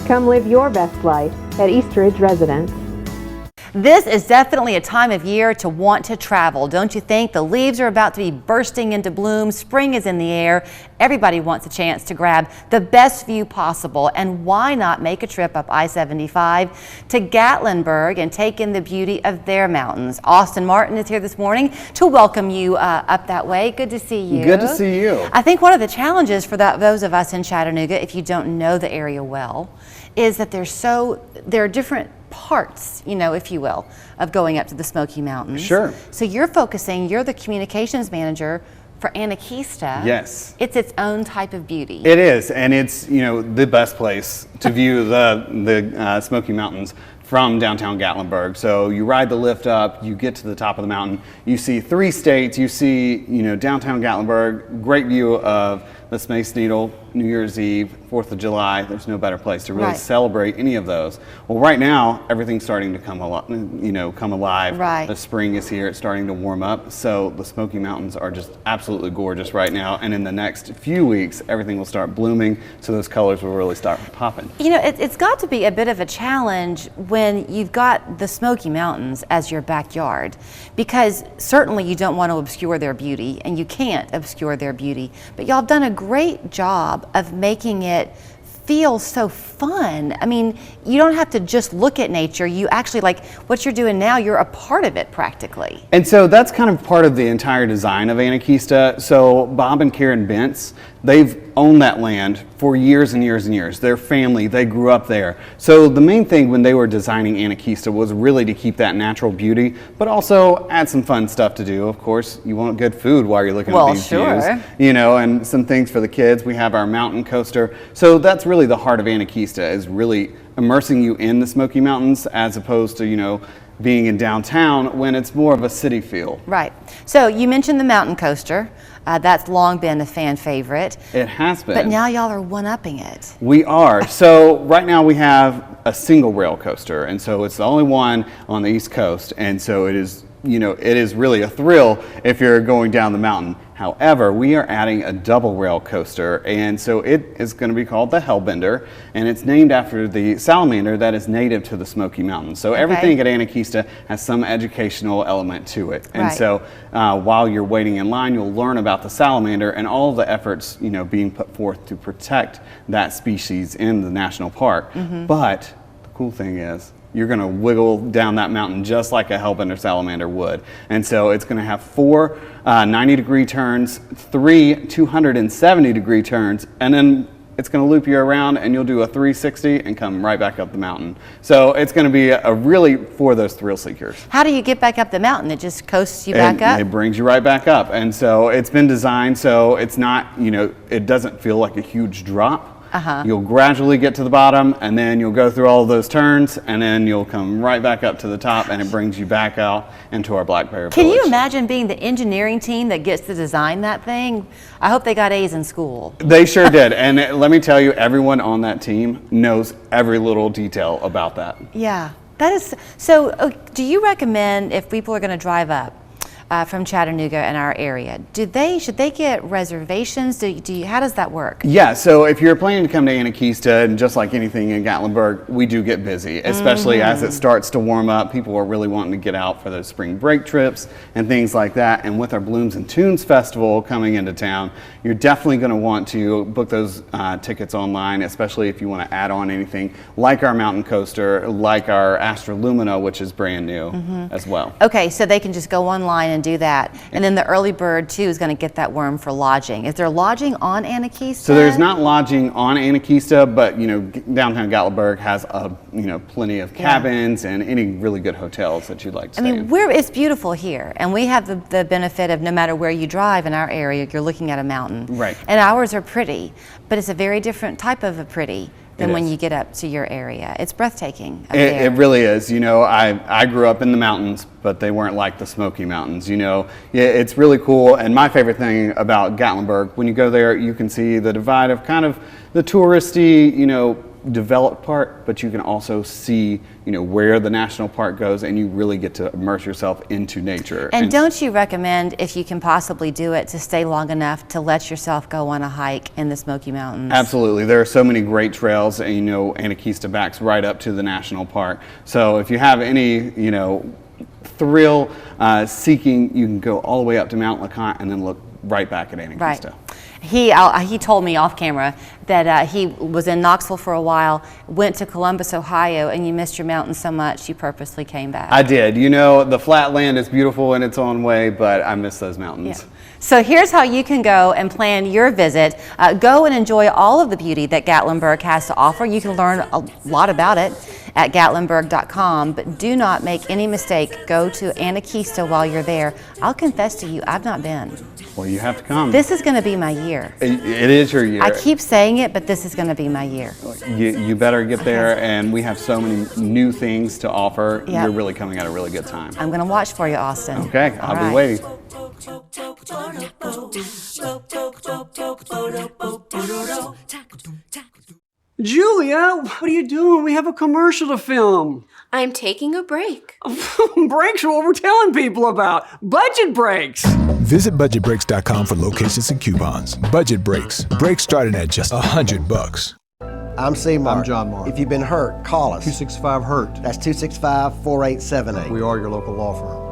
Come live your best life at Eastridge Residence. This is definitely a time of year to want to travel, don't you think? The leaves are about to be bursting into bloom. Spring is in the air. Everybody wants a chance to grab the best view possible. And why not make a trip up I-75 to Gatlinburg and take in the beauty of their mountains? Austin Martin is here this morning to welcome you up that way. Good to see you. Good to see you. I think one of the challenges for those of us in Chattanooga, if you don't know the area well, is that there are different parts, if you will, of going up to the Smoky Mountains. Sure. So you're the communications manager for Anakeesta. Yes. It's its own type of beauty. It is, and it's, the best place to view the Smoky Mountains from downtown Gatlinburg. So you ride the lift up, you get to the top of the mountain, you see 3 states, you see, downtown Gatlinburg, great view of the Space Needle, New Year's Eve, 4th of July. There's no better place to really celebrate any of those. Well, right now, everything's starting to come alive. Right. The spring is here, it's starting to warm up. So the Smoky Mountains are just absolutely gorgeous right now. And in the next few weeks, everything will start blooming. So those colors will really start popping. It's got to be a bit of a challenge when you've got the Smoky Mountains as your backyard, because certainly you don't want to obscure their beauty, and you can't obscure their beauty. But y'all have done a great job of making it feel so fun. I mean, you don't have to just look at nature. You actually, like what you're doing now, you're a part of it practically. And so that's kind of part of the entire design of Anakeesta. So Bob and Karen Bentz, they've owned that land for years and years and years. Their family, they grew up there. So the main thing when they were designing Anakeesta was really to keep that natural beauty, but also add some fun stuff to do. Of course, you want good food while you're looking at these views. And some things for the kids. We have our mountain coaster. So that's really the heart of Anakeesta, is really immersing you in the Smoky Mountains as opposed to, being in downtown when it's more of a city feel. Right. So you mentioned the mountain coaster. That's long been a fan favorite. It has been. But now y'all are one-upping it. We are. So right now we have a single rail coaster, and so it's the only one on the East Coast, and so it is, it is really a thrill if you're going down the mountain. However, we are adding a double rail coaster, and so it is going to be called the Hellbender, and it's named after the salamander that is native to the Smoky Mountains. So everything at Anakeesta has some educational element to it. And so while you're waiting in line, you'll learn about the salamander and all the efforts, being put forth to protect that species in the national park. But the cool thing is, you're going to wiggle down that mountain just like a hellbender salamander would. And so it's going to have 4 90-degree turns, 3 270-degree turns, and then it's going to loop you around and you'll do a 360 and come right back up the mountain. So it's going to be a really for those thrill seekers. How do you get back up the mountain? It just coasts you back up? It brings you right back up. And so it's been designed so it's not, it doesn't feel like a huge drop. You'll gradually get to the bottom, and then you'll go through all of those turns, and then you'll come right back up to the top, and it brings you back out into our Black Bear Village. Can you imagine being the engineering team that gets to design that thing? I hope they got A's in school. They sure did, and let me tell you, everyone on that team knows every little detail about that. Yeah, that is, so do you recommend if people are going to drive up from Chattanooga and our area, should they get reservations? How does that work? Yeah, so if you're planning to come to Anakeesta, and just like anything in Gatlinburg, we do get busy, especially as it starts to warm up. People are really wanting to get out for those spring break trips and things like that. And with our Blooms and Tunes Festival coming into town, you're definitely going to want to book those tickets online, especially if you want to add on anything like our mountain coaster, like our Astra Lumina, which is brand new as well. Okay, so they can just go online and do that. And then the early bird too is going to get that worm for lodging. Is there lodging on Anakeesta? So there's not lodging on Anakeesta, but downtown Gatlinburg has plenty of cabins and any really good hotels that you'd like to stay in. It's beautiful here, and we have the benefit of no matter where you drive in our area, you're looking at a mountain. Right. And ours are pretty, but it's a very different type of a pretty than when you get up to your area. It's breathtaking. It really is. I grew up in the mountains, but they weren't like the Smoky Mountains. It's really cool. And my favorite thing about Gatlinburg, when you go there, you can see the divide of kind of the touristy, developed part, but you can also see, where the national park goes, and you really get to immerse yourself into nature. And don't you recommend, if you can possibly do it, to stay long enough to let yourself go on a hike in the Smoky Mountains? Absolutely. There are so many great trails, and Anakeesta backs right up to the national park. So if you have any, thrill seeking, you can go all the way up to Mount LeConte and then look right back at Anakeesta. Right. He told me off camera that he was in Knoxville for a while, went to Columbus, Ohio, and you missed your mountain so much you purposely came back. I did. The flatland is beautiful in its own way, but I miss those mountains. Yeah. So here's how you can go and plan your visit. Go and enjoy all of the beauty that Gatlinburg has to offer. You can learn a lot about it at gatlinburg.com, but do not make any mistake. Go to Anakeesta while you're there. I'll confess to you, I've not been. Well, you have to come. This is going to be my year. It is your year. I keep saying it, but this is going to be my year. You better get there, and we have so many new things to offer. Yep. You're really coming at a really good time. I'm going to watch for you, Austin. Okay, All I'll be waiting. Julia, what are you doing? We have a commercial to film. I'm taking a break. Breaks are what we're telling people about. Budget breaks. Visit budgetbreaks.com for locations and coupons. Budget Breaks. Breaks starting at just $100. I'm C-Mark. I'm John Mark. If you've been hurt, call us. 265-HURT. That's 265-4878. We are your local law firm.